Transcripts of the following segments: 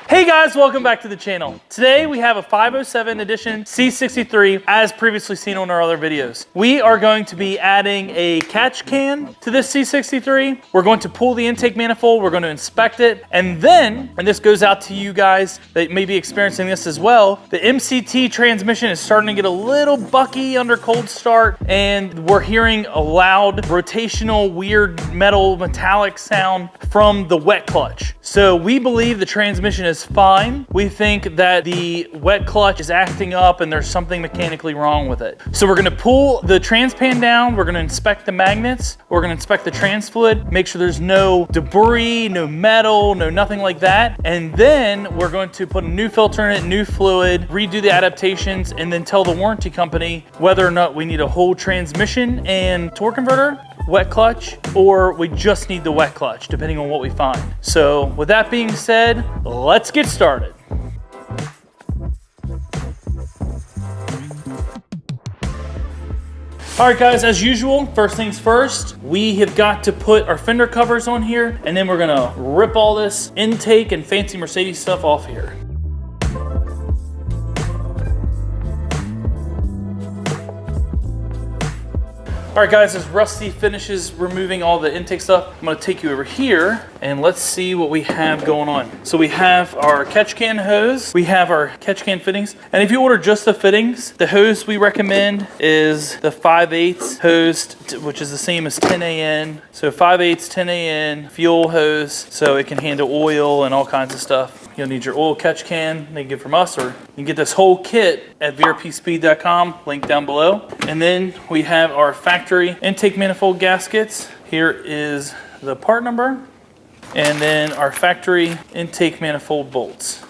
Hey guys, welcome back to the channel. Today we have a 507 edition C63 as previously seen on our other videos. We are going to be adding a catch can to this C63. We're going to pull the intake manifold, we're going to inspect it, and then, and this goes out to you guys that may be experiencing this as well, the MCT transmission is starting to get a little bucky under cold start, and we're hearing a loud rotational weird metallic sound from the wet clutch. So we believe the transmission is fine. We think that the wet clutch is acting up and there's something mechanically wrong with it. So we're gonna pull the trans pan down, we're gonna inspect the magnets, we're gonna inspect the trans fluid, make sure there's no debris, no metal, no nothing like that. And then we're going to put a new filter in it, new fluid, redo the adaptations, and then tell the warranty company whether or not we need a whole transmission and torque converter, wet clutch, or we just need the wet clutch, depending on what we find. So with that being said, let's get started. All right guys, as usual, first things first, we have got to put our fender covers on here, and then we're gonna rip all this intake and fancy Mercedes stuff off here. All right guys, as Rusty finishes removing all the intake stuff, I'm gonna take you over here and let's see what we have going on. So we have our catch can hose, we have our catch can fittings, and if you order just the fittings, the hose we recommend is the 5/8 hose, which is the same as 10AN. So 5/8, 10AN, fuel hose, so it can handle oil and all kinds of stuff. You'll need your oil catch can, they can get from us, or you can get this whole kit at vrpspeed.com, link down below. And then we have our factory intake manifold gaskets. Here is the part number. And then our factory intake manifold bolts.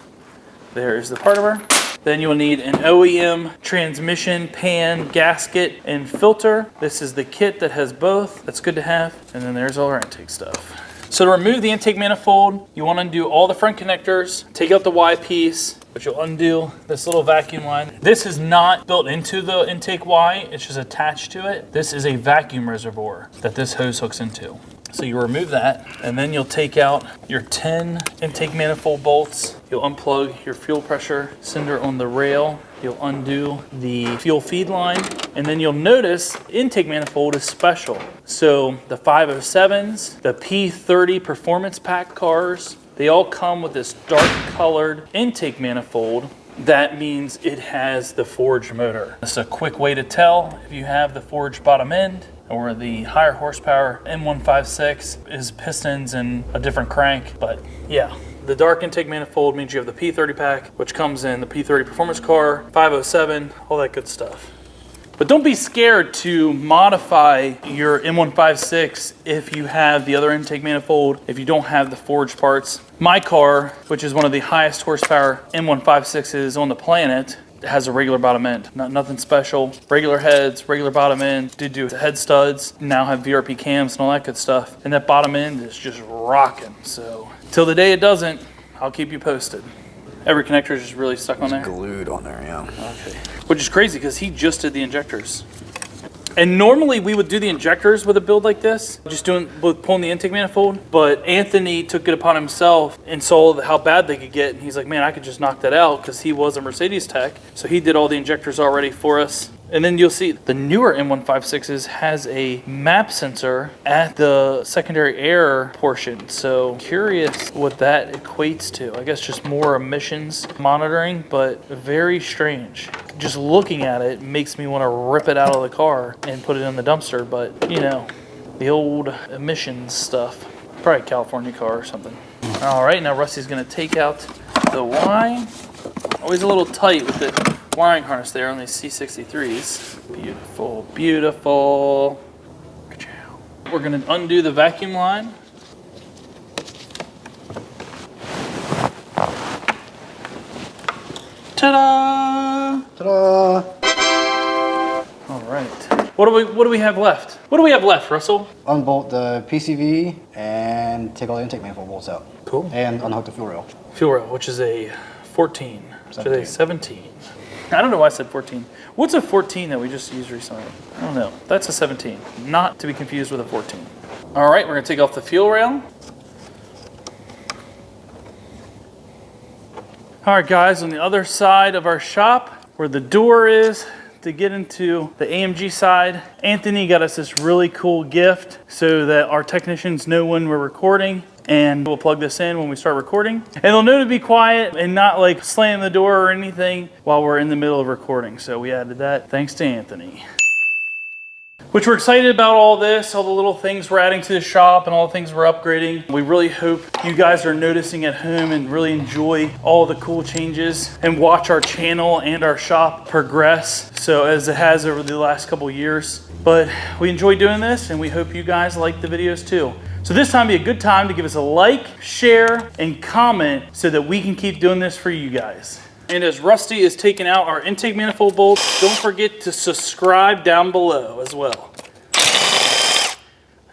There's the part number. Then you'll need an OEM transmission, pan, gasket, and filter. This is the kit that has both. That's good to have. And then there's all our intake stuff. So to remove the intake manifold, you want to undo all the front connectors, take out the Y piece, but you'll undo this little vacuum line. This is not built into the intake Y, it's just attached to it. This is a vacuum reservoir that this hose hooks into. So you remove that, and then you'll take out your 10 intake manifold bolts. You'll unplug your fuel pressure sender on the rail. You'll undo the fuel feed line, and then you'll notice intake manifold is special. So the 507s, the P30 performance pack cars, they all come with this dark colored intake manifold. That means it has the forged motor. That's a quick way to tell if you have the forged bottom end, or the higher horsepower M156 is pistons and a different crank. But yeah, the dark intake manifold means you have the P30 pack, which comes in the P30 performance car, 507, all that good stuff. But don't be scared to modify your M156 if you have the other intake manifold, if you don't have the forged parts. My car, which is one of the highest horsepower M156s on the planet, has a regular bottom end, nothing special. Regular heads, regular bottom end, did do head studs, now have VRP cams and all that good stuff. And that bottom end is just rocking. So till the day it doesn't, I'll keep you posted. Every connector is just really stuck on there? Glued on there, yeah. Okay. Which is crazy because he just did the injectors. And normally we would do the injectors with a build like this, just pulling the intake manifold, but Anthony took it upon himself and saw how bad they could get, and he's like, man, I could just knock that out, because he was a Mercedes tech, so he did all the injectors already for us. And then you'll see the newer M156s has a map sensor at the secondary air portion. So curious what that equates to. I guess just more emissions monitoring, but very strange. Just looking at it makes me want to rip it out of the car and put it in the dumpster. But you know, the old emissions stuff. Probably a California car or something. All right, now Rusty's gonna take out the Y. Always a little tight with the wiring harness there on these C63s. Beautiful, beautiful. We're gonna undo the vacuum line. Ta-da! Ta-da! All right. What do we have left? What do we have left, Russell? Unbolt the PCV and take all the intake manifold bolts out. Cool. And unhook the fuel rail. Fuel rail, which is a 14. 17. 17. I don't know why I said 14. What's a 14 that we just used recently? I don't know. That's a 17. Not to be confused with a 14. All right, we're gonna take off the fuel rail. All right, guys, on the other side of our shop, where the door is to get into the AMG side, Anthony got us this really cool gift so that our technicians know when we're recording, and we'll plug this in when we start recording. And they'll know to be quiet and not like slam the door or anything while we're in the middle of recording. So we added that thanks to Anthony. Which we're excited about all this, all the little things we're adding to the shop and all the things we're upgrading. We really hope you guys are noticing at home and really enjoy all the cool changes and watch our channel and our shop progress. So as it has over the last couple years. But we enjoy doing this and we hope you guys like the videos too. So this time would be a good time to give us a like, share, and comment so that we can keep doing this for you guys. And as Rusty is taking out our intake manifold bolts, don't forget to subscribe down below as well.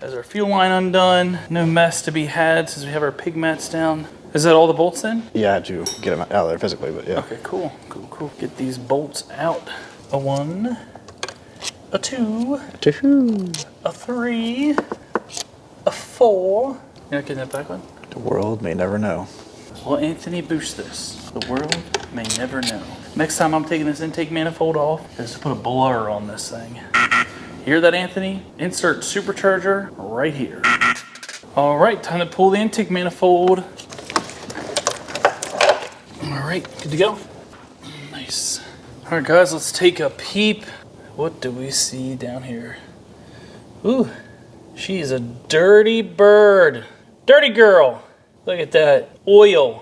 As our fuel line undone, no mess to be had since we have our pig mats down. Is that all the bolts then? Yeah, I had to get them out of there physically, but yeah. Okay, cool, cool, cool. Get these bolts out. A 1, a 2, a 3, a 4. You're not getting that back on? The world may never know. Will Anthony boost this? The world may never know. Next time I'm taking this intake manifold off is to put a blur on this thing. Hear that, Anthony? Insert supercharger right here. All right, time to pull the intake manifold. All right, good to go. Nice. All right, guys, let's take a peep. What do we see down here? Ooh, she's a dirty bird. Dirty girl. Look at that. Oil.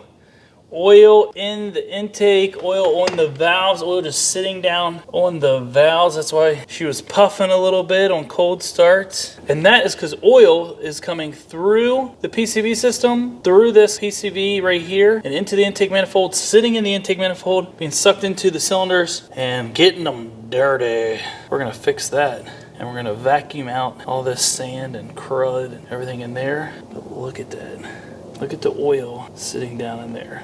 Oil in the intake, oil on the valves, oil just sitting down on the valves. That's why she was puffing a little bit on cold starts. And that is because oil is coming through the PCV system, through this PCV right here, and into the intake manifold, sitting in the intake manifold, being sucked into the cylinders, and getting them dirty. We're gonna fix that. And we're gonna vacuum out all this sand and crud and everything in there. But look at that. Look at the oil sitting down in there.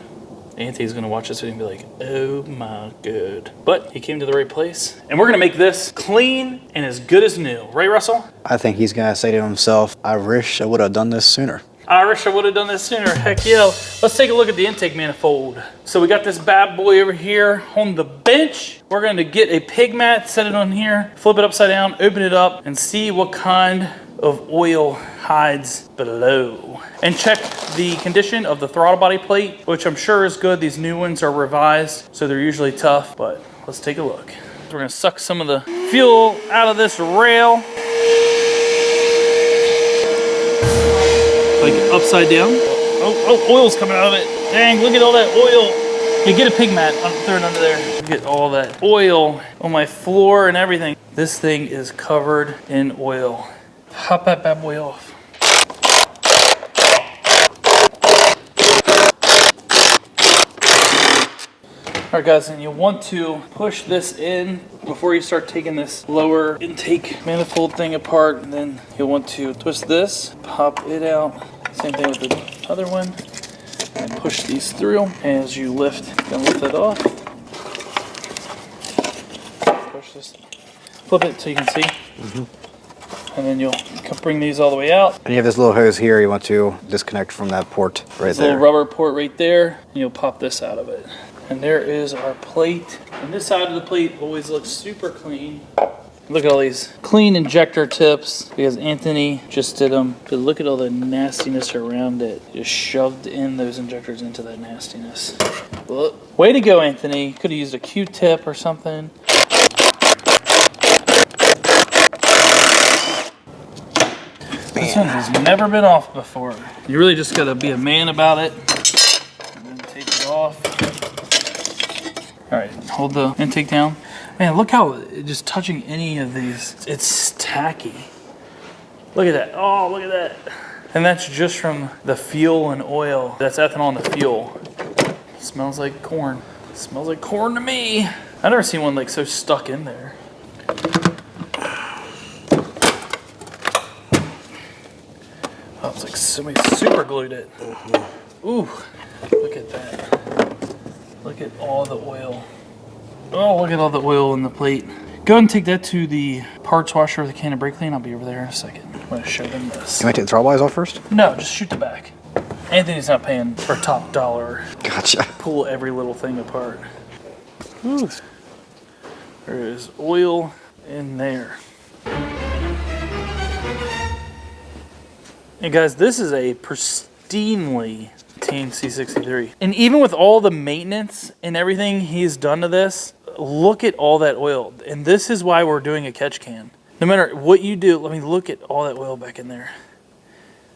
Anthony's gonna watch this video and be like, oh my god. But he came to the right place. And we're gonna make this clean and as good as new. Right, Russell? I think he's gonna say to himself, I wish I would have done this sooner. I wish I would have done this sooner. Heck yeah. Let's take a look at the intake manifold. So we got this bad boy over here on the bench. We're going to get a pig mat, set it on here, flip it upside down, open it up, and see what kind of oil hides below. And check the condition of the throttle body plate, which I'm sure is good. These new ones are revised, so they're usually tough, but let's take a look. We're going to suck some of the fuel out of this rail. Like upside down. Oh, oil's coming out of it. Dang, look at all that oil. You get a pig mat, throw it under there. Get all that oil on my floor and everything. This thing is covered in oil. Hop that bad boy off. All right, guys, and you want to push this in before you start taking this lower intake manifold thing apart, and then you'll want to twist this, pop it out. Same thing with the other one, and push these through. And as you lift, you can lift it off. Push this, flip it so you can see. And then you'll bring these all the way out. And you have this little hose here you want to disconnect from that port right there. Little rubber port right there, and you'll pop this out of it. And there is our plate. And this side of the plate always looks super clean. Look at all these clean injector tips because Anthony just did them. But look at all the nastiness around it. Just shoved in those injectors into that nastiness. Look. Way to go, Anthony. Could have used a Q-tip or something. This one has never been off before. You really just gotta be a man about it. And then take it off. All right, hold the intake down. Man, look how just touching any of these, it's tacky. Look at that. Oh, look at that. And that's just from the fuel and oil. That's ethanol in the fuel. It smells like corn. It smells like corn to me. I've never seen one like so stuck in there. Oh, it's like somebody super glued it. Ooh, look at that. Look at all the oil. Oh, look at all the oil in the plate. Go ahead and take that to the parts washer with a can of brake clean. I'll be over there in a second. I'm going to show them this. You might take the throttle bodies off first? No, just shoot the back. Anthony's not paying for top dollar. Gotcha. Pull every little thing apart. Whew. There is oil in there. And guys, this is a pristinely maintained C63. And even with all the maintenance and everything he's done to this, look at all that oil. And this is why we're doing a catch can. No matter what you do, let me look at all that oil back in there.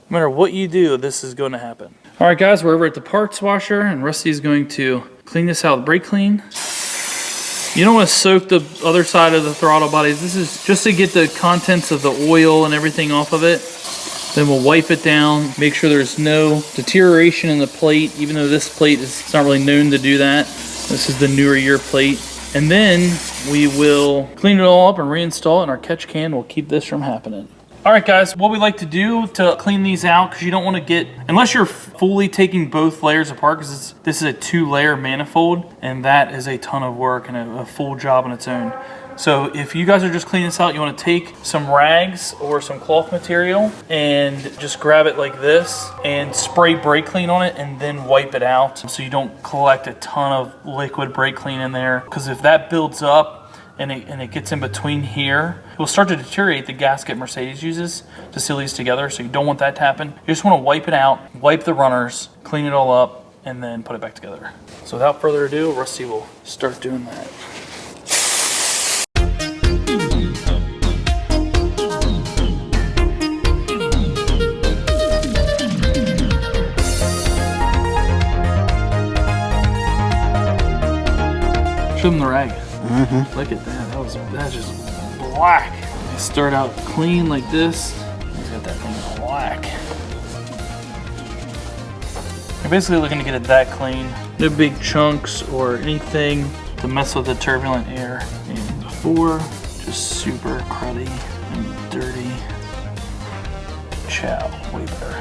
No matter what you do, this is going to happen. All right, guys, we're over at the parts washer, and Rusty's going to clean this out with brake clean. You don't want to soak the other side of the throttle bodies. This is just to get the contents of the oil and everything off of it. Then we'll wipe it down, make sure there's no deterioration in the plate, even though this plate is not really known to do that. This is the newer year plate. And then we will clean it all up and reinstall it, and our catch can will keep this from happening. All right, guys, what we like to do to clean these out, because you don't want to get, unless you're fully taking both layers apart, because this is a 2-layer manifold, and that is a ton of work and a full job on its own. So if you guys are just cleaning this out, you want to take some rags or some cloth material and just grab it like this and spray brake clean on it and then wipe it out so you don't collect a ton of liquid brake clean in there, because if that builds up and it gets in between here, it will start to deteriorate the gasket Mercedes uses to seal these together, so you don't want that to happen. You just want to wipe it out, wipe the runners, clean it all up, and then put it back together. So without further ado, Rusty will start doing that. Show them the rag. Look at that. That's just black. You start out clean like this. He's got that thing black. You're basically looking to get it that clean. No big chunks or anything to mess with the turbulent air. And before, just super cruddy and dirty. Chow, way better.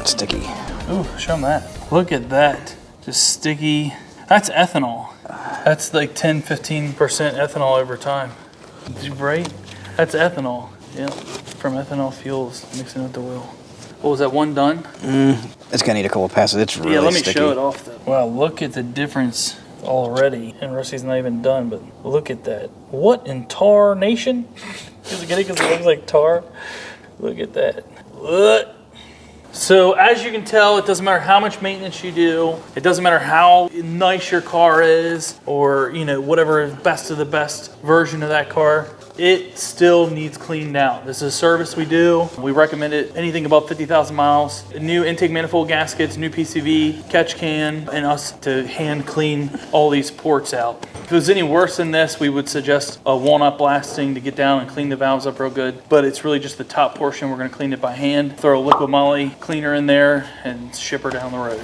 Sticky. Ooh, show them that. Look at that. Just sticky. That's ethanol. That's like 10-15% ethanol over time. Right? That's ethanol. Yeah, from ethanol fuels mixing with the oil. What was that, one done? It's gonna need a couple of passes. It's really Yeah, let me sticky. show it off though. Wow, look at the difference already. And Rusty's not even done, but look at that. What in tar nation? Because it looks like tar. Look at that. What? So as you can tell, it doesn't matter how much maintenance you do. It doesn't matter how nice your car is, or whatever best of the best version of that car. It still needs cleaned out. This is a service we do. We recommend it anything above 50,000 miles. New intake manifold gaskets, new PCV, catch can, and us to hand clean all these ports out. If it was any worse than this, we would suggest a walnut blasting to get down and clean the valves up real good. But it's really just the top portion. We're gonna clean it by hand. Throw a LIQUIMOLY cleaner in there and ship her down the road.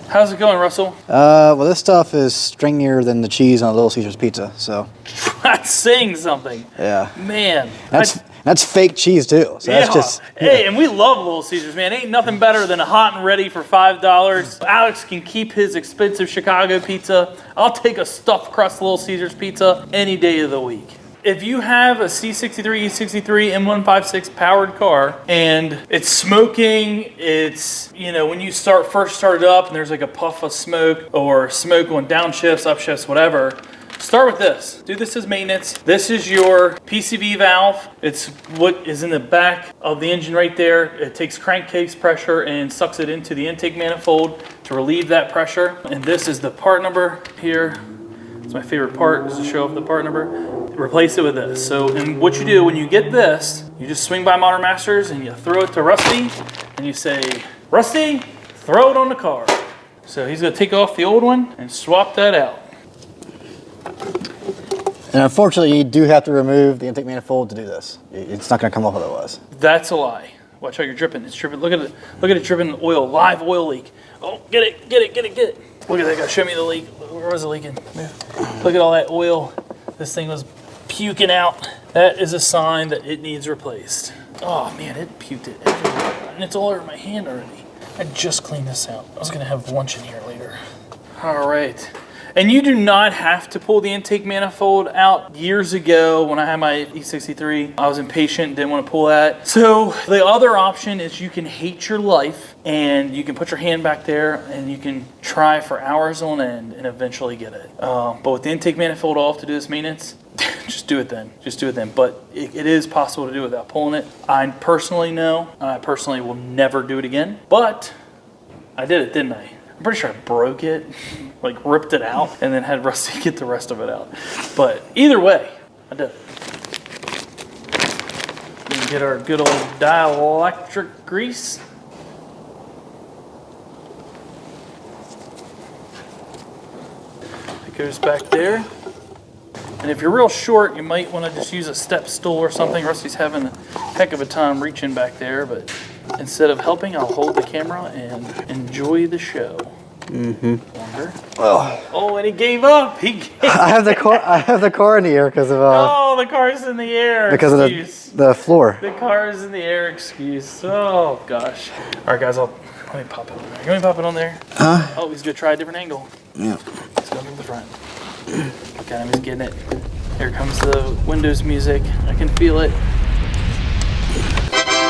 How's it going, Russell? Well, this stuff is stringier than the cheese on a Little Caesars pizza, so. That's saying something. Yeah. Man. That's fake cheese too. So yeah. That's just. Hey, and we love Little Caesars, man. Ain't nothing better than a hot and ready for $5. Alex can keep his expensive Chicago pizza. I'll take a stuffed crust Little Caesars pizza any day of the week. If you have a C63, E63, M156 powered car and it's smoking, it's, when you first start it up and there's like a puff of smoke or smoke on downshifts, upshifts, whatever, start with this. Do this as maintenance. This is your PCV valve. It's what is in the back of the engine right there. It takes crankcase pressure and sucks it into the intake manifold to relieve that pressure. And this is the part number here. It's my favorite part, is to show off the part number. Replace it with this. So, and what you do when you get this, you just swing by Modern Masters and you throw it to Rusty and you say, Rusty, throw it on the car. So he's gonna take off the old one and swap that out. And unfortunately, you do have to remove the intake manifold to do this. It's not gonna come off otherwise. That's a lie. Watch how you're dripping. It's dripping. Look at it. Look at it dripping oil. Live oil leak. Oh, get it. Look at that guy. Show me the leak. Where was it leaking? Look at all that oil. This thing was puking out. That is a sign that it needs replaced. Oh man, it puked it everywhere. And it's all over my hand already. I just cleaned this out. I was gonna have lunch in here later. All right. And you do not have to pull the intake manifold out. Years ago when I had my E63, I was impatient, didn't want to pull that. So the other option is you can hate your life and you can put your hand back there and you can try for hours on end and eventually get it. But with the intake manifold off to do this maintenance, just do it then. Just do it then. But it is possible to do it without pulling it. I personally know. I personally will never do it again. But I did it, didn't I? I'm pretty sure I broke it, like ripped it out, and then had Rusty get the rest of it out. But either way, I did it. We can get our good old dielectric grease. It goes back there. And if you're real short, you might want to just use a step stool or something. Rusty's having a heck of a time reaching back there, but instead of helping, I'll hold the camera and enjoy the show. Wonder. Oh, and he gave up. I have the car in the air because of oh, the car's in the air. Because excuse. of the floor. The car's in the air. Excuse. Oh gosh. All right, guys. Let me pop it on there. Can we pop it on there? Oh, he's gonna try a different angle. Yeah. Let's go from the front. Look at him. He's getting it. Here comes the Windows music. I can feel it.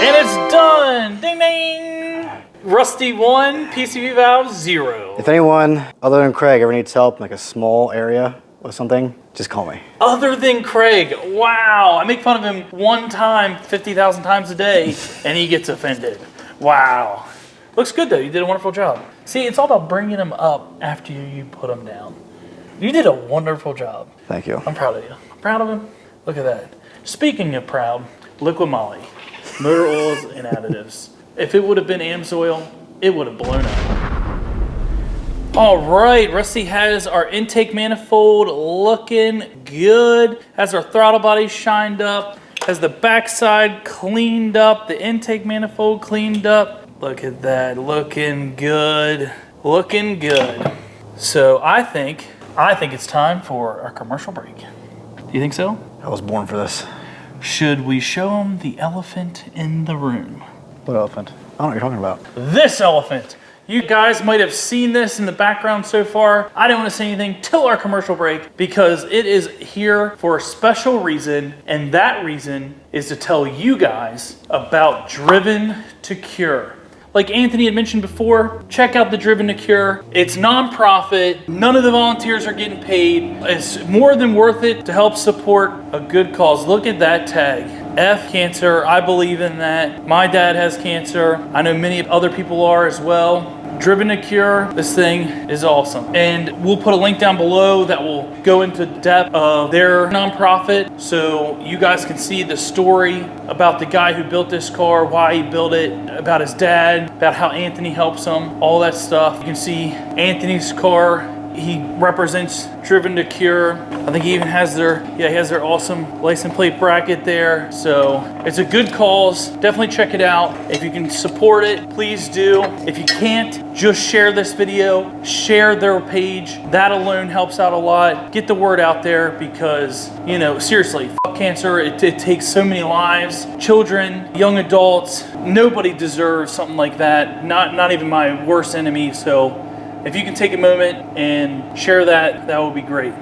And it's done! Ding ding! Rusty 1, PCV valve 0. If anyone other than Craig ever needs help in like a small area or something, just call me. Other than Craig, wow. I make fun of him one time 50,000 times a day and he gets offended. Wow. Looks good though, you did a wonderful job. See, it's all about bringing him up after you put him down. You did a wonderful job. Thank you. I'm proud of you. I'm proud of him. Look at that. Speaking of proud, LIQUIMOLY. Motor oils and additives. If it would have been AMSOIL, it would have blown up. All right, Rusty has our intake manifold looking good. Has our throttle body shined up. Has the backside cleaned up. The intake manifold cleaned up. Look at that, looking good. Looking good. So I think it's time for our commercial break. Do you think so? I was born for this. Should we show them the elephant in the room? What elephant? I don't know what you're talking about. This elephant. You guys might have seen this in the background so far. I didn't want to say anything till our commercial break because it is here for a special reason, and that reason is to tell you guys about Driven to Cure. Like Anthony had mentioned before, check out the Driven to Cure. It's nonprofit. None of the volunteers are getting paid. It's more than worth it to help support a good cause. Look at that tag. F cancer, I believe in that. My dad has cancer. I know many other people are as well. Driven to Cure, this thing is awesome. And we'll put a link down below that will go into depth of their nonprofit so you guys can see the story about the guy who built this car, why he built it, about his dad, about how Anthony helps him, all that stuff. You can see Anthony's car. He represents Driven to Cure. I think he even has their awesome license plate bracket there. So it's a good cause. Definitely check it out. If you can support it, please do. If you can't, just share this video, share their page. That alone helps out a lot. Get the word out there because, you know, seriously, fuck cancer. It takes so many lives, children, young adults. Nobody deserves something like that. Not even my worst enemy. So if you can take a moment and share that, that would be great.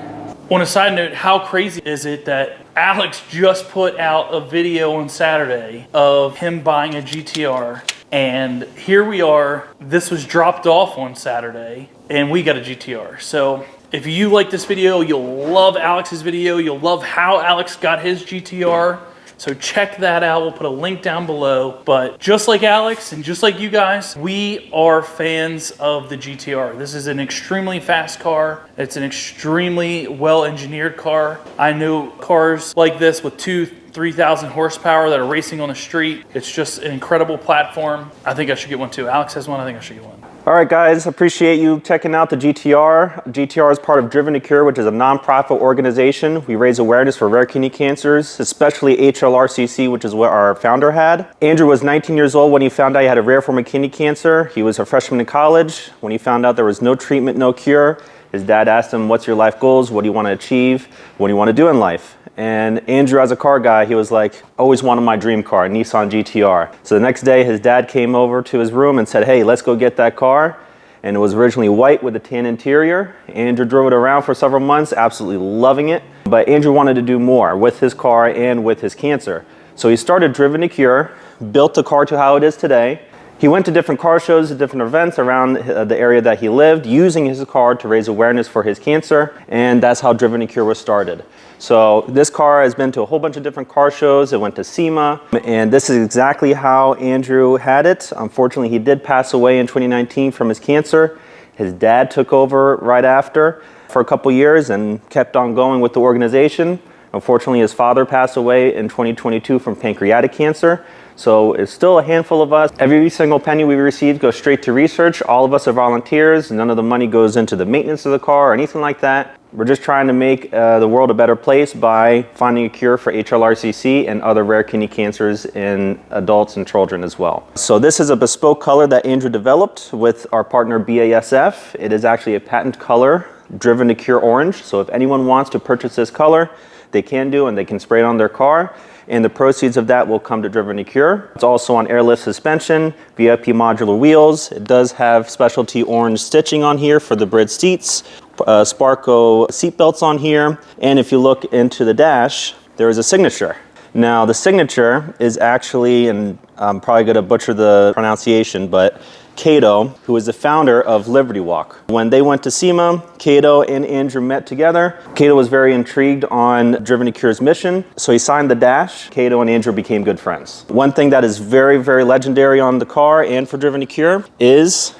On a side note, how crazy is it that Alex just put out a video on Saturday of him buying a GTR, and here we are, this was dropped off on Saturday, and we got a GTR. So if you like this video, you'll love Alex's video, you'll love how Alex got his GTR. So check that out. We'll put a link down below. But just like Alex and just like you guys, we are fans of the GTR. This is an extremely fast car. It's an extremely well-engineered car. I know cars like this with 2,000-3,000 horsepower that are racing on the street. It's just an incredible platform. I think I should get one too. Alex has one. I think I should get one. All right, guys, appreciate you checking out the GTR. GTR is part of Driven to Cure, which is a nonprofit organization. We raise awareness for rare kidney cancers, especially HLRCC, which is what our founder had. Andrew was 19 years old when he found out he had a rare form of kidney cancer. He was a freshman in college. When he found out there was no treatment, no cure, his dad asked him, what's your life goals? What do you want to achieve? What do you want to do in life? And Andrew, as a car guy, he was like, always wanted my dream car, a Nissan GTR. So the next day, his dad came over to his room and said, hey, let's go get that car. and it was originally white with a tan interior. Andrew drove it around for several months, absolutely loving it. But Andrew wanted to do more with his car and with his cancer. So he started Driven to Cure, built the car to how it is today. He went to different car shows at different events around the area that he lived, using his car to raise awareness for his cancer, and that's how Driven to Cure was started. So this car has been to a whole bunch of different car shows. It went to SEMA, and this is exactly how Andrew had it. Unfortunately, he did pass away in 2019 from his cancer. His dad took over right after for a couple years and kept on going with the organization. Unfortunately, his father passed away in 2022 from pancreatic cancer. So it's still a handful of us. Every single penny we receive goes straight to research. All of us are volunteers. None of the money goes into the maintenance of the car or anything like that. We're just trying to make the world a better place by finding a cure for HLRCC and other rare kidney cancers in adults and children as well. So this is a bespoke color that Andrew developed with our partner BASF. It is actually a patent color, Driven to Cure Orange. So if anyone wants to purchase this color, they can do, and they can spray it on their car. And the proceeds of that will come to Driven to Cure. It's also on airlift suspension, VIP modular wheels. It does have specialty orange stitching on here for the bridge seats, Sparco seat belts on here. And if you look into the dash, there is a signature. Now the signature is actually, and I'm probably gonna butcher the pronunciation, but Cato, who is the founder of Liberty Walk. When they went to SEMA, Cato and Andrew met together. Cato was very intrigued on Driven to Cure's mission, so he signed the dash. Cato and Andrew became good friends. One thing that is very, very legendary on the car and for Driven to Cure is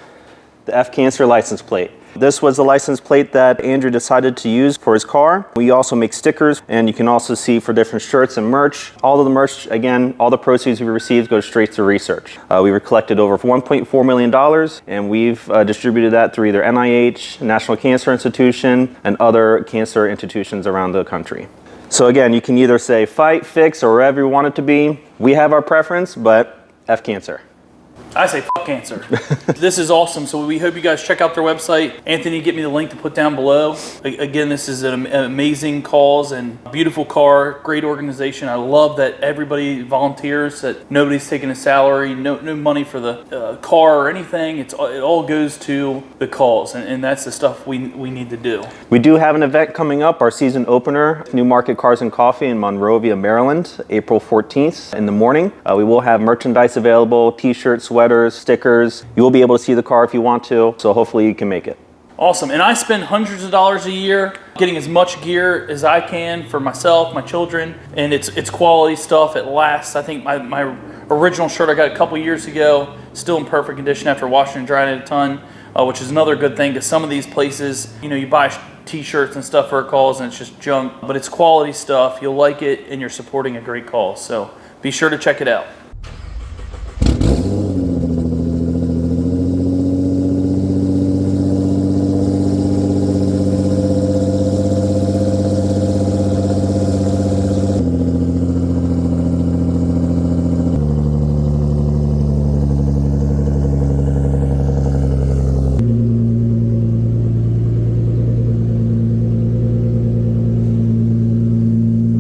the F Cancer license plate. This was the license plate that Andrew decided to use for his car. We also make stickers, and you can also see for different shirts and merch. All of the merch, again, all the proceeds we received go straight to research. We collected over $1.4 million, and we've distributed that through either NIH, National Cancer Institution, and other cancer institutions around the country. So again, you can either say fight, fix, or wherever you want it to be. We have our preference, but F cancer. I say fuck cancer. This is awesome. So we hope you guys check out their website. Anthony, get me the link to put down below. Again, this is an amazing cause and beautiful car, great organization. I love that everybody volunteers, that nobody's taking a salary, no money for the car or anything. It all goes to the cause, and that's the stuff we need to do. We do have an event coming up, our season opener, New Market Cars and Coffee in MONROVIA, Maryland, April 14th in the morning. We will have merchandise available, t-shirts, sweaters, stickers. You will be able to see the car if you want to, so hopefully you can make it. Awesome. And I spend hundreds of dollars a year getting as much gear as I can for myself, my children, and it's quality stuff. It lasts. I think my original shirt I got a couple years ago, still in perfect condition after washing and drying it a ton, which is another good thing, because some of these places, you know, you buy t-shirts and stuff for a cause and it's just junk, but it's quality stuff. You'll like it, and you're supporting a great cause. So be sure to check it out.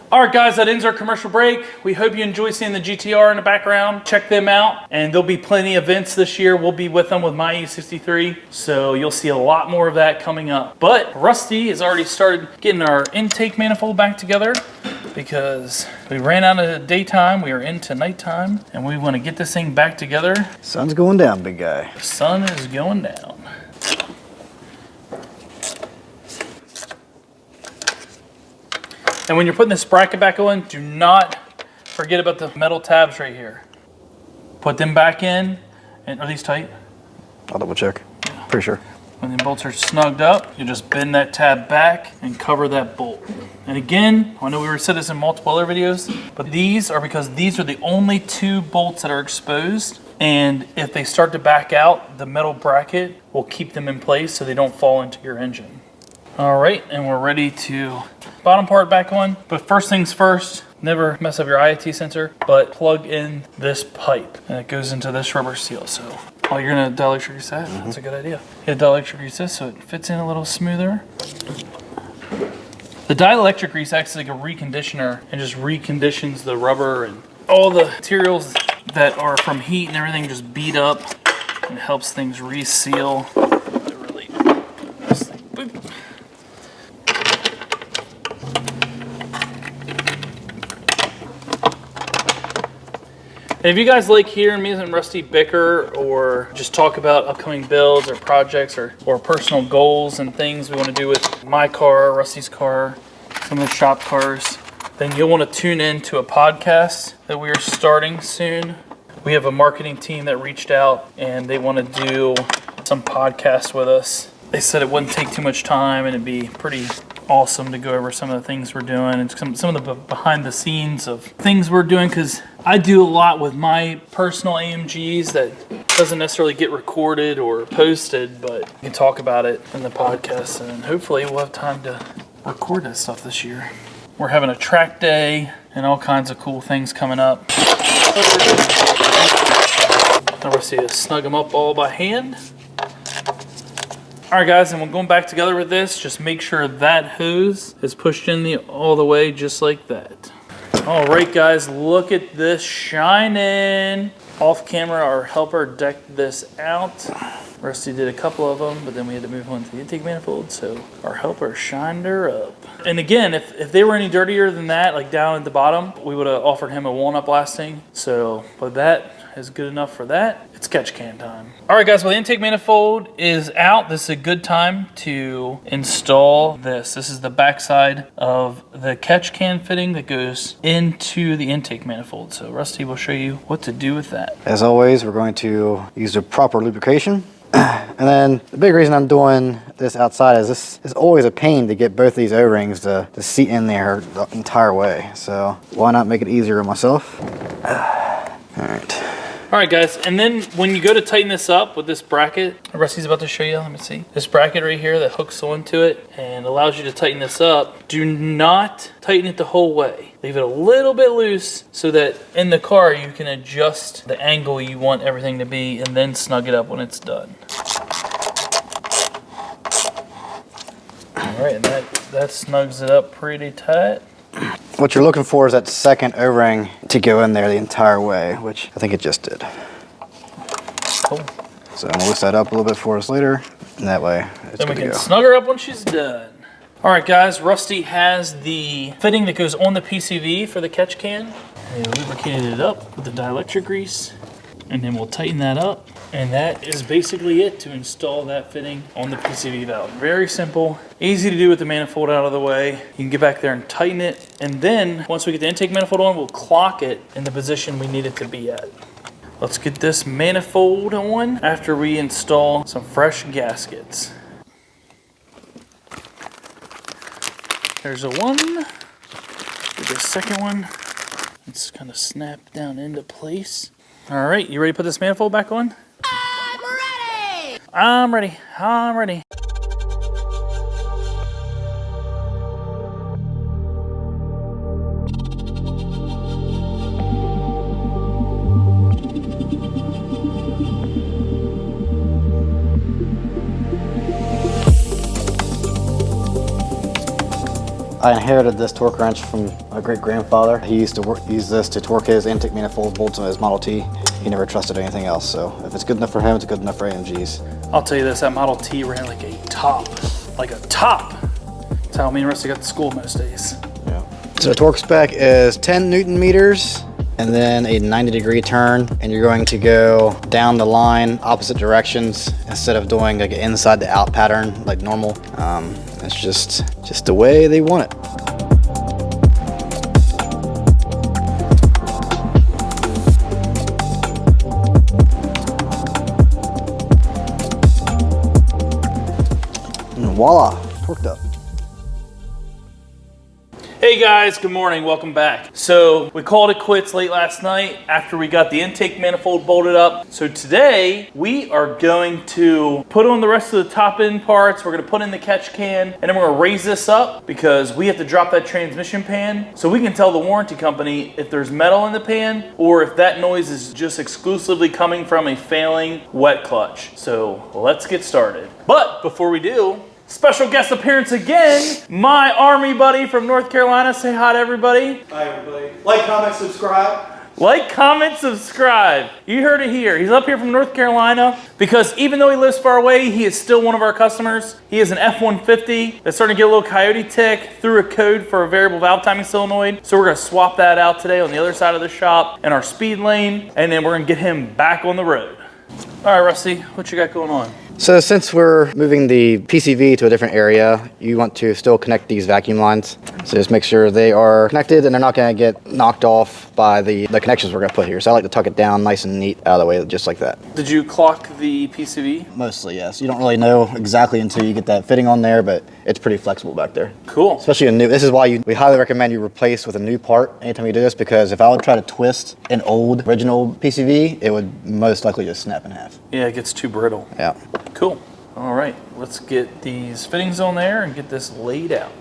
All right, guys, that ends our commercial break. We hope you enjoy seeing the GTR in the background. Check them out, and there'll be plenty of events this year. We'll be with them with my C63, so you'll see a lot more of that coming up. But Rusty has already started getting our intake manifold back together because we ran out of daytime. We are into nighttime, and we want to get this thing back together. Sun's going down, big guy. The sun is going down. And when you're putting this bracket back on, do not forget about the metal tabs right here. Put them back in, and are these tight? I'll double check. Yeah. Pretty sure. When the bolts are snugged up, you just bend that tab back and cover that bolt. And again, I know we said this in multiple other videos, but these are because these are the only two bolts that are exposed. And if they start to back out, the metal bracket will keep them in place so they don't fall into your engine. All right, and we're ready to bottom part back on. But first things first, never mess up your IAT sensor, but plug in this pipe. And it goes into this rubber seal. So, oh, you're gonna dielectric grease that? Mm-hmm. That's a good idea. Hit dielectric grease this so it fits in a little smoother. The dielectric grease acts like a reconditioner and just reconditions the rubber, and all the materials that are from heat and everything just beat up, and helps things reseal And if you guys like hearing me and Rusty bicker or just talk about upcoming builds or projects or personal goals and things we want to do with my car, Rusty's car, some of the shop cars, then you'll want to tune in to a podcast that we are starting soon. We have a marketing team that reached out and they want to do some podcasts with us. They said it wouldn't take too much time and it'd be pretty awesome to go over some of the things we're doing and some of the behind the scenes of things we're doing, because I do a lot with my personal AMGs that doesn't necessarily get recorded or posted, but we can talk about it in the podcast and hopefully we'll have time to record that stuff this year. We're having a track day and all kinds of cool things coming up. Now we'll see to snug them up all by hand. All right, guys, and we're going back together with this. Just make sure that hose is pushed in all the way, just like that. All right, guys, look at this shining. Off camera, our helper decked this out. Rusty did a couple of them, but then we had to move on to the intake manifold, so our helper shined her up. And again, if they were any dirtier than that, like down at the bottom, we would have offered him a walnut blasting. So, but that is good enough for that. It's catch can time. All right, guys, well, the intake manifold is out. This is a good time to install this. This is the backside of the catch can fitting that goes into the intake manifold. So Rusty will show you what to do with that. As always, we're going to use the proper lubrication. And then the big reason I'm doing this outside is this is always a pain to get both these O-rings to seat in there the entire way. So why not make it easier on myself? All right. All right, guys, and then when you go to tighten this up with this bracket, Rusty's about to show you, let me see. This bracket right here that hooks onto it and allows you to tighten this up, do not tighten it the whole way. Leave it a little bit loose so that in the car you can adjust the angle you want everything to be and then snug it up when it's done. All right, and that snugs it up pretty tight. What you're looking for is that second O-ring to go in there the entire way, which I think it just did. Cool. So I'm gonna loose that up a little bit for us later, and that way it's then we good can to go. snug her up when she's done. All right, guys, Rusty has the fitting that goes on the PCV for the catch can. We lubricated it up with the dielectric grease, and then we'll tighten that up. And that is basically it to install that fitting on the PCV valve. Very simple, easy to do with the manifold out of the way. You can get back there and tighten it. And then once we get the intake manifold on, we'll clock it in the position we need it to be at. Let's get this manifold on after we install some fresh gaskets. There's a one, there's a second one. It's kind of snapped down into place. All right, you ready to put this manifold back on? I'm ready. I'm ready. I inherited this torque wrench from my great-grandfather. He used to use this to torque his intake manifold bolts on his Model T. He never trusted anything else, so if it's good enough for him, it's good enough for AMGs. I'll tell you this, that Model T ran like a top. Like a top! That's how me and Rusty got to school most days. Yeah. So the torque spec is 10 Newton meters, and then a 90-degree turn, and you're going to go down the line opposite directions instead of doing like an inside to out pattern like normal. It's just the way they want it. And voila, torqued up. Hey guys, good morning, welcome back. So we called it quits late last night after we got the intake manifold bolted up. So today we are going to put on the rest of the top end parts. We're gonna put in the catch can and then we're gonna raise this up because we have to drop that transmission pan so we can tell the warranty company if there's metal in the pan or if that noise is just exclusively coming from a failing wet clutch. So let's get started. But before we do, special guest appearance again, my Army buddy from North Carolina. Say hi to everybody. Hi everybody. Like, comment, subscribe. Like, comment, subscribe. You heard it here. He's up here from North Carolina because even though he lives far away, he is still one of our customers. He is an F-150 that's starting to get a little coyote tick through a code for a variable valve timing solenoid. So we're gonna swap that out today on the other side of the shop in our speed lane, and then we're gonna get him back on the road. All right, Rusty, what you got going on? So since we're moving the PCV to a different area, you want to still connect these vacuum lines. So just make sure they are connected and they're not going to get knocked off by the connections we're going to put here. So I like to tuck it down nice and neat out of the way, just like that. Did you clock the PCV? Mostly, yes. You don't really know exactly until you get that fitting on there, but it's pretty flexible back there. Cool. Especially a new, this is why we highly recommend you replace with a new part anytime you do this, because if I would try to twist an old original PCV, it would most likely just snap in half. Yeah, it gets too brittle. Yeah. Cool. All right, let's get these fittings on there and get this laid out.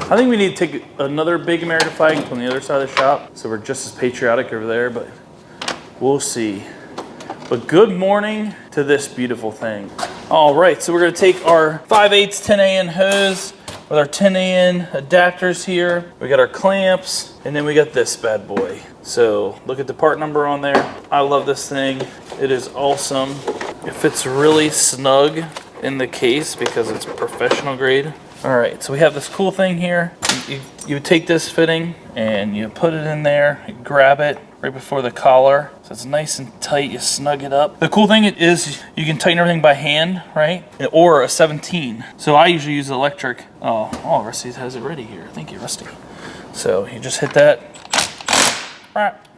I think we need to take another big American flag on the other side of the shop, so we're just as patriotic over there, but we'll see. But good morning to this beautiful thing. All right, so we're gonna take our 5/8 10AN hose with our 10AN adapters here. We got our clamps, and then we got this bad boy. So look at the part number on there. I love this thing. It is awesome. It fits really snug in the case because it's professional grade. All right, so we have this cool thing here. You take this fitting and you put it in there, you grab it right before the collar. So it's nice and tight, you snug it up. The cool thing is you can tighten everything by hand, right? Or a 17. So I usually use electric. Oh, Rusty has it ready here. Thank you, Rusty. So you just hit that.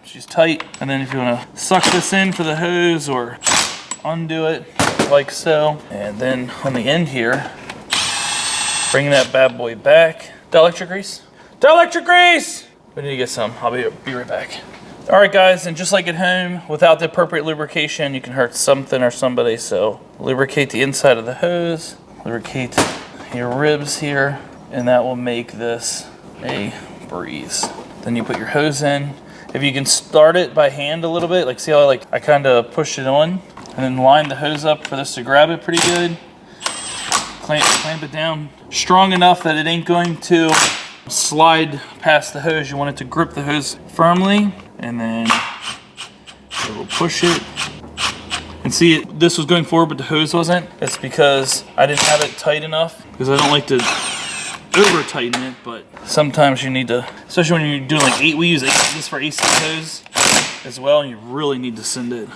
She's tight. And then if you wanna suck this in for the hose or undo it like so. And then on the end here, bring that bad boy back. Dielectric grease? Dielectric grease! We need to get some. I'll be right back. All right, guys, and just like at home, without the appropriate lubrication, you can hurt something or somebody. So lubricate the inside of the hose, lubricate your ribs here, and that will make this a breeze. Then you put your hose in. If you can start it by hand a little bit, like see how I kind of pushed it on, and then line the hose up for this to grab it pretty good. Clamp it down strong enough that it ain't going to slide past the hose. You want it to grip the hose firmly, and then it will push it. And see, this was going forward, but the hose wasn't. It's because I didn't have it tight enough, because I don't like to over tighten it, but sometimes you need to, especially when you're doing like we use this for AC hose as well, and you really need to send it.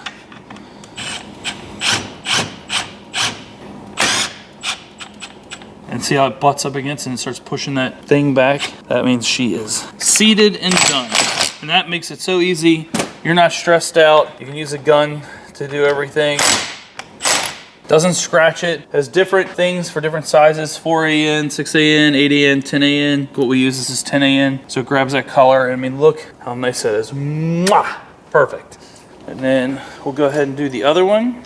And see how it butts up against and it starts pushing that thing back? That means she is seated and done. And that makes it so easy. You're not stressed out. You can use a gun to do everything. Doesn't scratch it. Has different things for different sizes, 4AN, 6AN, 8AN, 10AN. What we use is 10AN. So it grabs that color. I mean, look how nice that is. Mwah! Perfect. And then we'll go ahead and do the other one.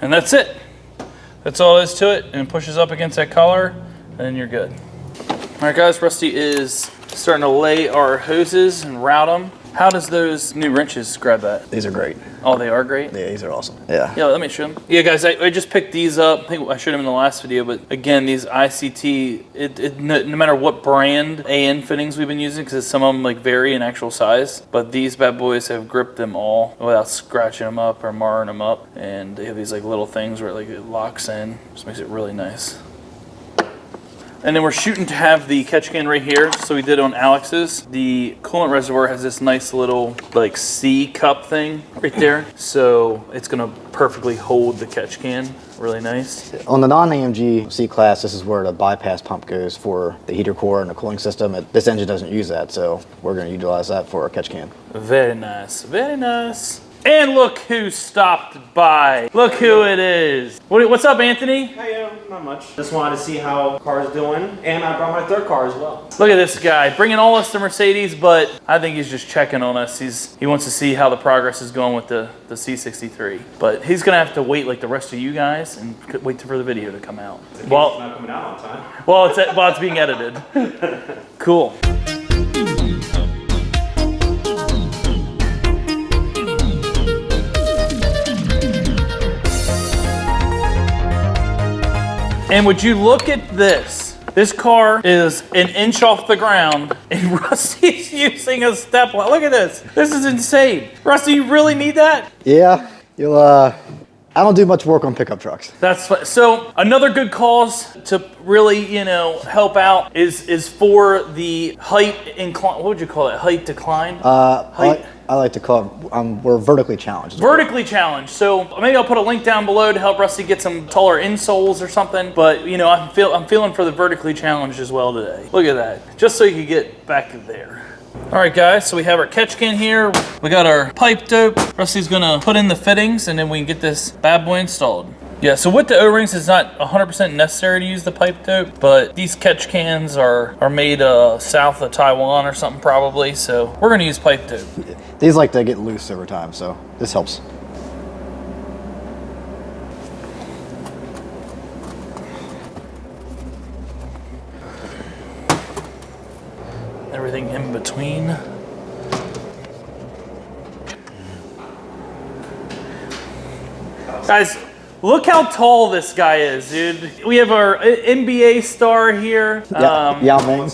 And that's it. That's all there is to it, and it pushes up against that collar, and then you're good. All right, guys, Rusty is starting to lay our hoses and route them. How does those new wrenches grab that? These are great. Oh, they are great? Yeah, these are awesome. Yeah. Yeah, let me show them. Yeah, guys, I just picked these up. I think I showed them in the last video, but again, these ICT, no matter what brand AN fittings we've been using, because some of them vary in actual size, but these bad boys have gripped them all without scratching them up or marring them up, and they have these little things where it locks in, just makes it really nice. And then we're shooting to have the catch can right here, so we did on Alex's. The coolant reservoir has this nice little C cup thing right there, so it's gonna perfectly hold the catch can, really nice. On the non-AMG C-Class, this is where the bypass pump goes for the heater core and the cooling system. This engine doesn't use that, so we're gonna utilize that for our catch can. Very nice, very nice. And look who stopped by. Look who it is. What's up, Anthony? Hey, not much. Just wanted to see how the car's doing, and I brought my third car as well. Look at this guy, bringing all us to Mercedes, but I think he's just checking on us. He wants to see how the progress is going with the C63. But he's gonna have to wait like the rest of you guys and wait for the video to come out. Well, it's not coming out on time. Well, it's being edited. Cool. And would you look at this? This car is an inch off the ground and Rusty's using a step ladder. Look at this. This is insane. Rusty, you really need that? Yeah, you'll, I don't do much work on pickup trucks. So another good cause to really, you know, help out is for the height incline. What would you call it? Height decline? Height. I like to call it, we're vertically challenged. Vertically challenged. So maybe I'll put a link down below to help Rusty get some taller insoles or something. But you know, I'm feeling for the vertically challenged as well today. Look at that. Just so you can get back there. All right, guys, so we have our catch can here. We got our pipe dope. Rusty's gonna put in the fittings and then we can get this bad boy installed. Yeah, so with the O-rings, it's not 100% necessary to use the pipe dope, but these catch cans are made south of Taiwan or something probably, so we're gonna use pipe dope. These like to get loose over time, so this helps. Everything in between. Guys, look how tall this guy is, dude. We have our NBA star here. Yao Ming.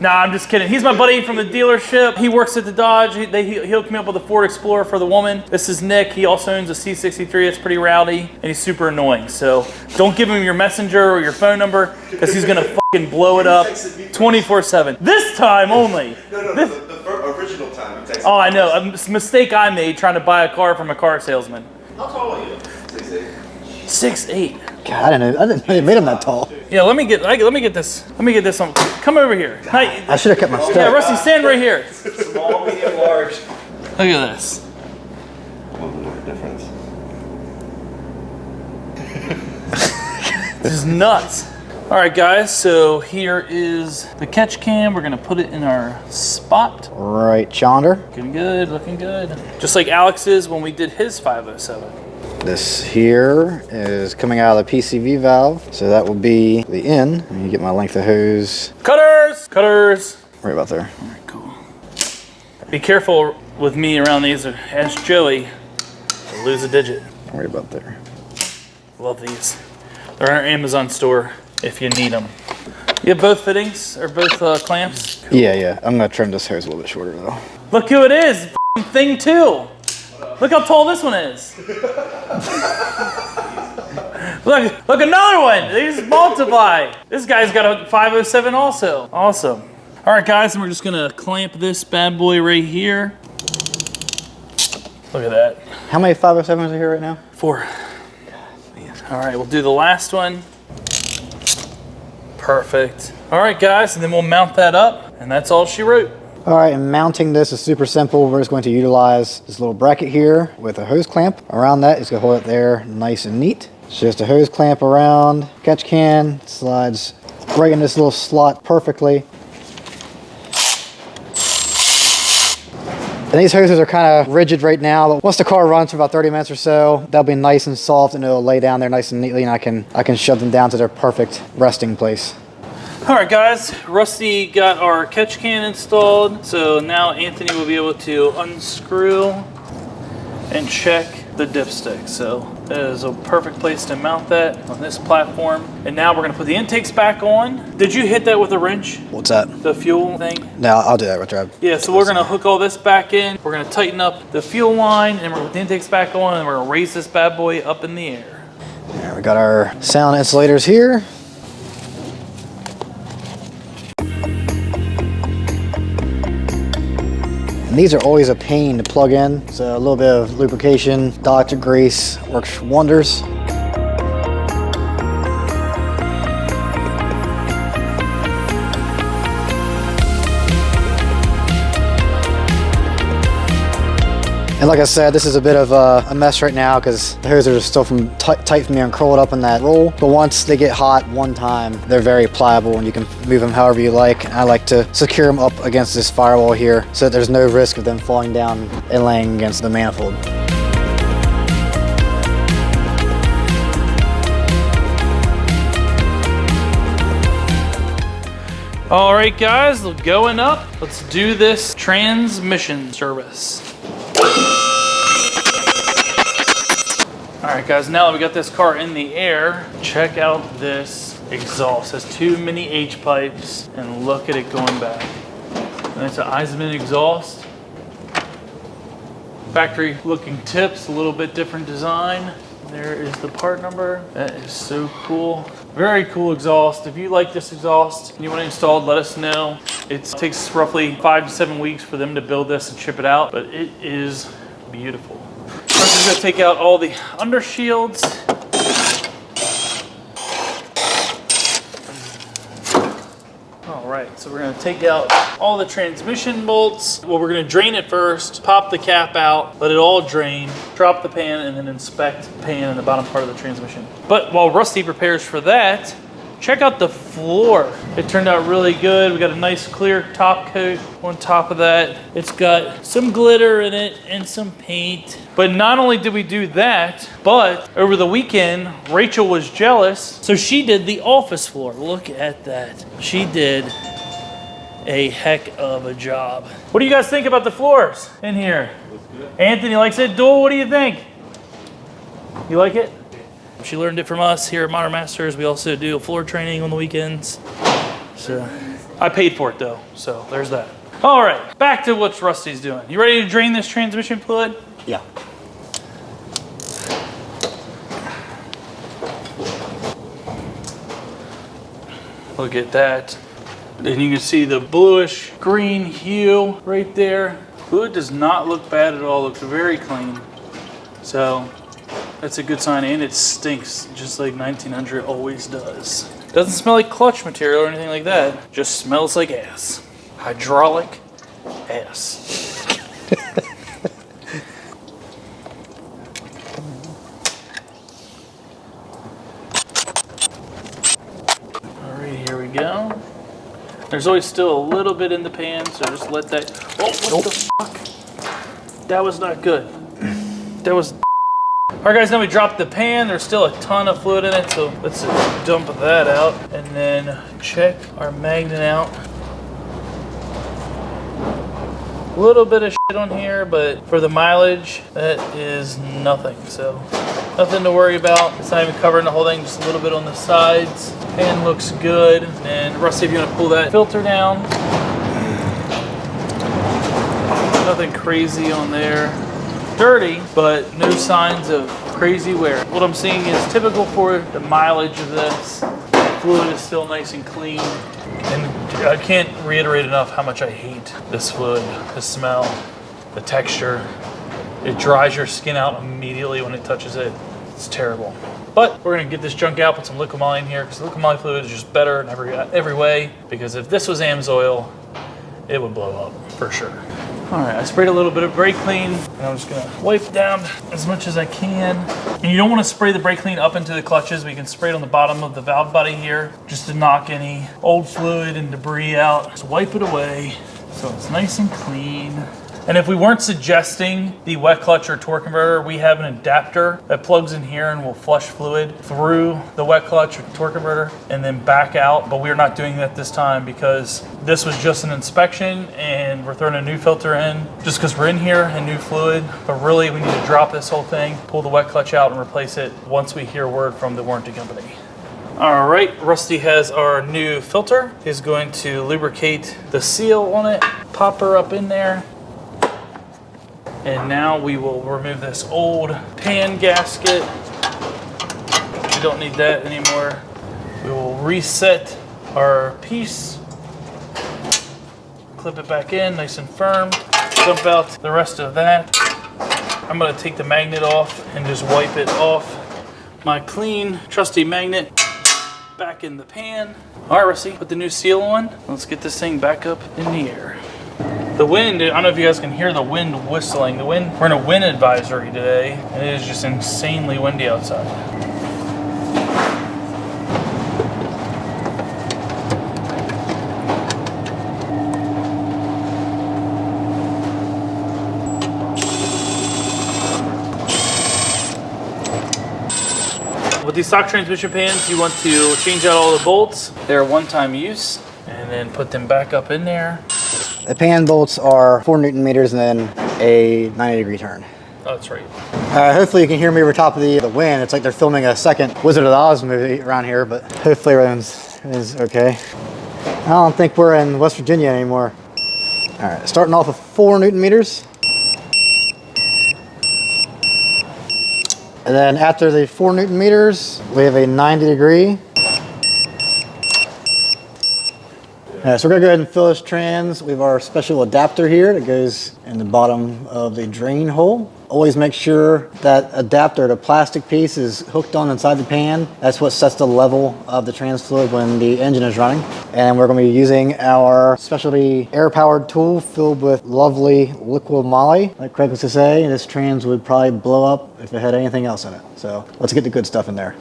Nah, I'm just kidding. He's my buddy from the dealership. He works at the Dodge. He hooked me up with a Ford Explorer for the woman. This is Nick. He also owns a C63. It's pretty rowdy, and he's super annoying. So don't give him your messenger or your phone number, because he's gonna fucking blow it up 24/7. This time only. No, the original time you texted. Oh, I know. A mistake I made trying to buy a car from a car salesman. How tall are you? 6'8". 6'8". God, I didn't know they made him that tall. Yeah, let me get this. Let me get this on. Come over here. I should have kept my step. Yeah, Rusty, stand right here. Small, medium, large. Look at this. One difference. This is nuts. All right, guys, so here is the catch cam. We're gonna put it in our spot. Right, Chonder. Looking good, looking good. Just like Alex's when we did his 507. This here is coming out of the PCV valve, so that will be the in. Let me get my length of hose. Cutters! Cutters! Right about there. All right, cool. Be careful with me around these. Ask Joey. I'll lose a digit. Right about there. Love these. They're in our Amazon store if you need them. You have both fittings or both clamps? Cool. Yeah. I'm gonna trim this hose a little bit shorter though. Look who it is. Thing 2. Look how tall this one is. Look, another one. They just multiply. This guy's got a 507 also. Awesome. All right, guys, and we're just gonna clamp this bad boy right here. Look at that. How many 507s are here right now? 4. All right, we'll do the last one. Perfect. All right, guys, and then we'll mount that up, and that's all she wrote. All right, and mounting this is super simple. We're just going to utilize this little bracket here with a hose clamp. Around that, it's gonna hold it there nice and neat. It's just a hose clamp around, catch can, slides right in this little slot perfectly. And these hoses are kind of rigid right now, but once the car runs for about 30 minutes or so, they'll be nice and soft and it'll lay down there nice and neatly, and I can shove them down to their perfect resting place. All right, guys, Rusty got our catch can installed. So now Anthony will be able to unscrew and check the dipstick. So that is a perfect place to mount that on this platform. And now we're gonna put the intakes back on. Did you hit that with a wrench? What's that? The fuel thing? No, I'll do that right there. Yeah, so we're gonna hook all this back in. We're gonna tighten up the fuel line, and we're gonna put the intakes back on, and we're gonna raise this bad boy up in the air. There, we got our sound insulators here. And these are always a pain to plug in, so a little bit of lubrication, Dr. Grease works wonders. And like I said, this is a bit of a mess right now because the hoses are still tight from being curled up in that roll. But once they get hot one time, they're very pliable and you can move them however you like. I like to secure them up against this firewall here so that there's no risk of them falling down and laying against the manifold. All right, guys, going up. Let's do this transmission service. All right, guys, now that we got this car in the air, check out this exhaust. It has 2 mini H pipes, and look at it going back. And it's an EISENMANN exhaust. Factory looking tips, a little bit different design. There is the part number. That is so cool. Very cool exhaust. If you like this exhaust and you want it installed, let us know. It takes roughly 5 to 7 weeks for them to build this and ship it out, but it is beautiful. I'm just gonna take out all the under shields. All right, so we're gonna take out all the transmission bolts. Well, we're gonna drain it first, pop the cap out, let it all drain, drop the pan, and then inspect the pan in the bottom part of the transmission. But while Rusty prepares for that, check out the floor. It turned out really good. We got a nice clear top coat on top of that. It's got some glitter in it and some paint. But not only did we do that, but over the weekend, Rachel was jealous, so she did the office floor. Look at that. She did a heck of a job. What do you guys think about the floors in here? Anthony likes it. Duel, what do you think? You like it? She learned it from us here at Modern Masters. We also do floor training on the weekends. So I paid for it though, so there's that. All right, back to what Rusty's doing. You ready to drain this transmission fluid? Yeah. Look at that. And you can see the bluish green hue right there. Fluid does not look bad at all. It looks very clean. So that's a good sign, and it stinks just like 1900 always does. Doesn't smell like clutch material or anything like that. Just smells like ass. Hydraulic ass. All right, here we go. There's always still a little bit in the pan, so just let that. Oh, what the fuck? That was not good. That was. All right, guys, now we dropped the pan. There's still a ton of fluid in it, so let's dump that out and then check our magnet out. A little bit of shit on here, but for the mileage, that is nothing. So nothing to worry about. It's not even covering the whole thing, just a little bit on the sides. Pan looks good. And Rusty, if you want to pull that filter down. Nothing crazy on there. Dirty, but no signs of crazy wear. What I'm seeing is typical for the mileage of this. The fluid is still nice and clean. And I can't reiterate enough how much I hate this fluid, the smell, the texture. It dries your skin out immediately when it touches it. It's terrible. But we're gonna get this junk out, put some LIQUIMOLY in here, because LIQUIMOLY fluid is just better in every way. Because if this was AMSOIL, it would blow up for sure. All right, I sprayed a little bit of brake clean, and I'm just gonna wipe down as much as I can. And you don't wanna spray the brake clean up into the clutches. We can spray it on the bottom of the valve body here, just to knock any old fluid and debris out. Just wipe it away, so it's nice and clean. And if we weren't suggesting the wet clutch or torque converter, we have an adapter that plugs in here and will flush fluid through the wet clutch or torque converter and then back out. But we're not doing that this time because this was just an inspection and we're throwing a new filter in just because we're in here and new fluid. But really we need to drop this whole thing, pull the wet clutch out and replace it once we hear word from the warranty company. All right, Rusty has our new filter. He's going to lubricate the seal on it, pop her up in there. And now we will remove this old pan gasket. We don't need that anymore. We will reset our piece, clip it back in nice and firm, dump out the rest of that. I'm gonna take the magnet off and just wipe it off. My clean, trusty magnet back in the pan. All right, Rusty, put the new seal on. Let's get this thing back up in the air. The wind, I don't know if you guys can hear the wind whistling. We're in a wind advisory today, and it is just insanely windy outside. With these stock transmission pans, you want to change out all the bolts. They're one-time use, and then put them back up in there. The pan bolts are 4 Newton meters and then a 90-degree turn. Oh, that's right. Hopefully you can hear me over top of the wind. It's like they're filming a second Wizard of Oz movie around here, but hopefully everything's okay. I don't think we're in West Virginia anymore. All right, starting off with 4 Newton meters. And then after the 4 Newton meters, we have a 90 degree. So we're gonna go ahead and fill this trans. We have our special adapter here that goes in the bottom of the drain hole. Always make sure that adapter, the plastic piece, is hooked on inside the pan. That's what sets the level of the trans fluid when the engine is running. And we're gonna be using our specialty air-powered tool filled with lovely LIQUIMOLY. Like Craig was to say, this trans would probably blow up if it had anything else in it. So let's get the good stuff in there.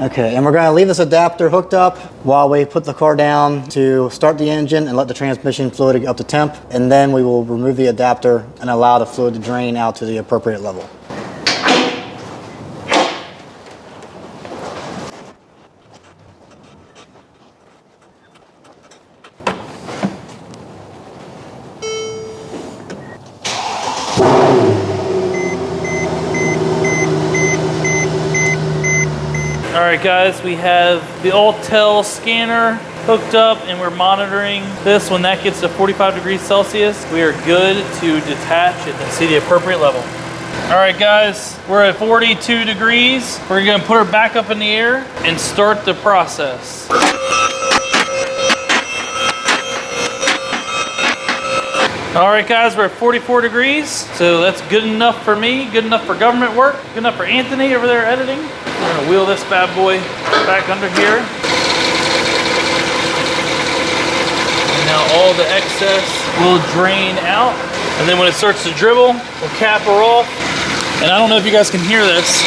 Okay, and we're going to leave this adapter hooked up while we put the car down to start the engine and let the transmission fluid get up to temp, and then we will remove the adapter and allow the fluid to drain out to the appropriate level. All right, guys, we have the Altel scanner hooked up and we're monitoring this. When that gets to 45 degrees Celsius, we are good to detach it and see the appropriate level. All right, guys, we're at 42 degrees. We're gonna put her back up in the air and start the process. All right, guys, we're at 44 degrees. So that's good enough for me, good enough for government work, good enough for Anthony over there editing. We're gonna wheel this bad boy back under here. And now all the excess will drain out. And then when it starts to dribble, we'll cap her off. And I don't know if you guys can hear this.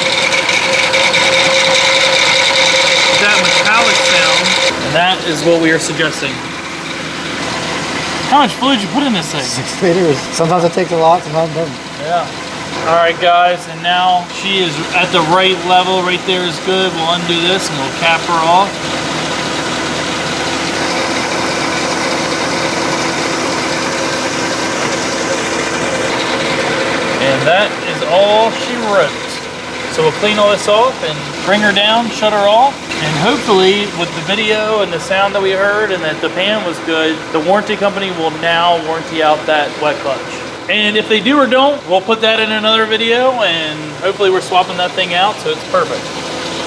That metallic sound. And that is what we are suggesting. How much fluid did you put in this thing? 6 liters. Sometimes it takes a lot, sometimes it doesn't. Yeah. All right, guys, and now she is at the right level. Right there is good. We'll undo this and we'll cap her off. And that is all she wrote. So we'll clean all this off and bring her down, shut her off. And hopefully with the video and the sound that we heard and that the pan was good, the warranty company will now warranty out that wet clutch. And if they do or don't, we'll put that in another video and hopefully we're swapping that thing out so it's perfect.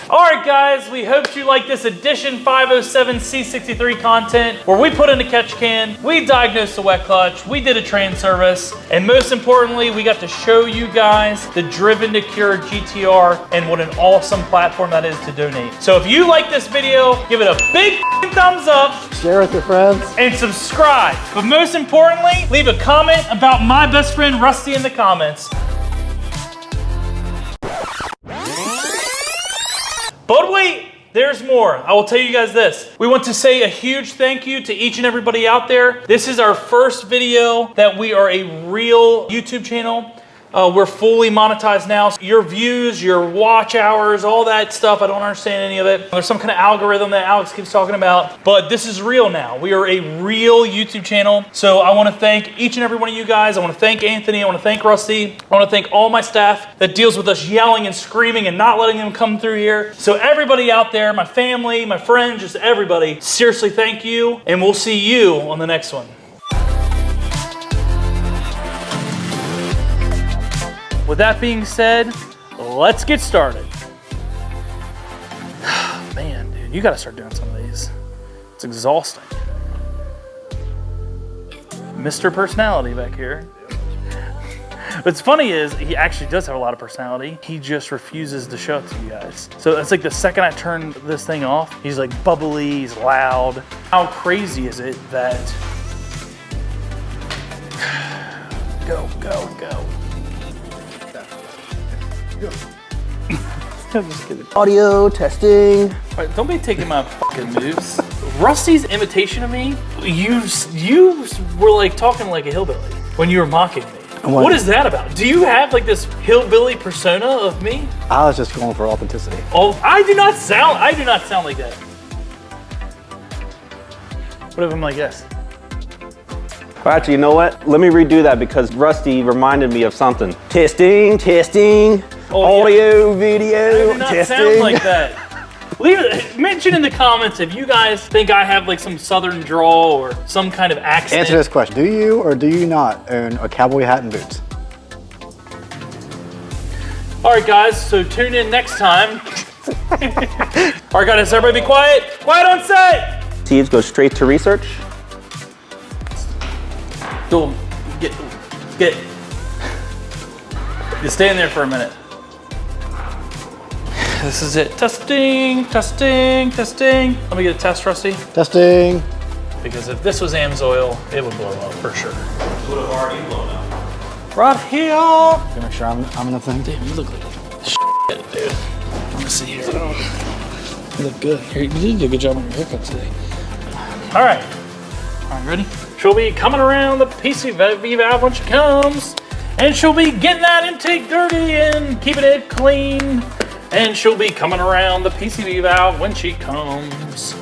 All right, guys, we hope you like this edition 507 C63 content where we put in a catch can, we diagnosed the wet clutch, we did a trans service, and most importantly, we got to show you guys the Driven to Cure GTR and what an awesome platform that is to donate. So if you like this video, give it a big thumbs up. Share with your friends. And subscribe. But most importantly, leave a comment about my best friend Rusty in the comments. But wait, there's more. I will tell you guys this. We want to say a huge thank you to each and everybody out there. This is our first video that we are a real YouTube channel. We're fully monetized now. Your views, your watch hours, all that stuff, I don't understand any of it. There's some kind of algorithm that Alex keeps talking about, but this is real now. We are a real YouTube channel. So I want to thank each and every one of you guys. I want to thank Anthony. I want to thank Rusty. I want to thank all my staff that deals with us yelling and screaming and not letting them come through here. So everybody out there, my family, my friends, just everybody, seriously thank you. And we'll see you on the next one. With that being said, let's get started. Man, dude, you gotta start doing some of these. It's exhausting. Mr. Personality back here. What's funny is he actually does have a lot of personality. He just refuses to show it to you guys. So it's like the second I turn this thing off, he's like bubbly, he's loud. How crazy is it that... Go, go, go. I'm just kidding. Audio testing. All right, don't be taking my fucking moves. Rusty's imitation of me, you were like talking like a hillbilly when you were mocking me. What is that about? Do you have like this hillbilly persona of me? I was just going for authenticity. Oh, I do not sound like that. What if I'm like this? Well, actually, you know what? Let me redo that because Rusty reminded me of something. Testing, testing, Oh, audio, I video, do not testing. sound like that. Mention in the comments if you guys think I have like some southern drawl or some kind of accent. Answer this question. Do you or do you not own a cowboy hat and boots? All right, guys, so tune in next time. All right, guys, everybody be quiet. Quiet on set. Steve's go straight to research. Go, get. You stay in there for a minute. This is it. Testing, testing, testing. Let me get a test, Rusty. Testing. Because if this was AMSoil, it would blow up for sure. Would have already blown up. Right here. Can I make sure I'm in the thing? Damn, you look like shit, dude. Let me see here. You look good. You did a good job on your haircut today. All right. All right, ready? She'll be coming around the PCV valve when she comes. And she'll be getting that intake dirty and keeping it clean. And she'll be coming around the PCV valve when she comes.